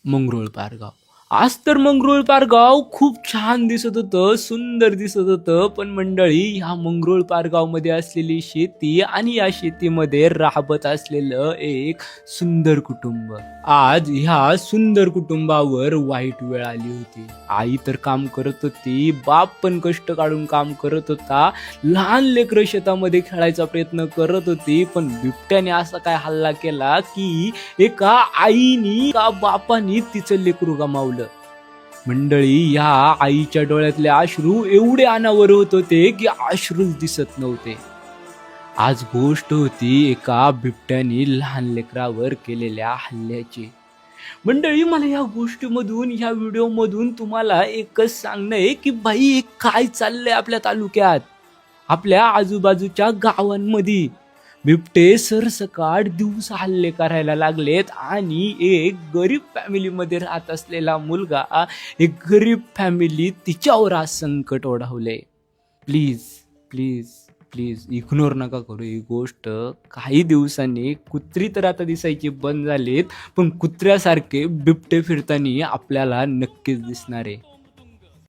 मंगरुळ पारगाव. आज तर मंगरुळ पारगाव खूप छान दिसत होतं, सुंदर दिसत होतं. पण मंडळी, ह्या मंगरुळ पारगावमध्ये असलेली शेती आणि या शेतीमध्ये राबत असलेलं एक सुंदर कुटुंब. आज ह्या सुंदर कुटुंबावर वाईट वेळ आली होती. आई तर काम करत होती, बाप पण कष्ट काढून काम करत होता, लहान लेकरं शेतामध्ये खेळायचा प्रयत्न करत होती. पण बिबट्याने असा काय हल्ला केला की एका आईनी का बापानी तिचं लेकरू गमावलं. मंडळी, या आईच्या डोळ्यातले अश्रू एवढे अनावर होत होते की अश्रूच दिसत नव्हते. आज गोष्ट होती एका बिबट्याने लहान लेकरावर केलेल्या हल्ल्याची. मंडळी, मला या गोष्टीमधून, या व्हिडिओमधून तुम्हाला एकच सांगणं आहे की बाई, हे काय चाललंय आपल्या तालुक्यात, आपल्या आजूबाजूच्या गावांमध्ये. बिबटे सरसकट दिवस हल्ले करायला लागलेत आणि एक गरीब फॅमिलीमध्ये राहत असलेला मुलगा, एक गरीब फॅमिली, तिच्यावर आज संकट ओढावले. प्लीज प्लीज प्लीज इग्नोर नका करू ही गोष्ट. काही दिवसांनी कुत्री तर आता दिसायची बंद झालीत, पण कुत्र्यासारखे बिबटे फिरताना आपल्याला नक्कीच दिसणार आहे.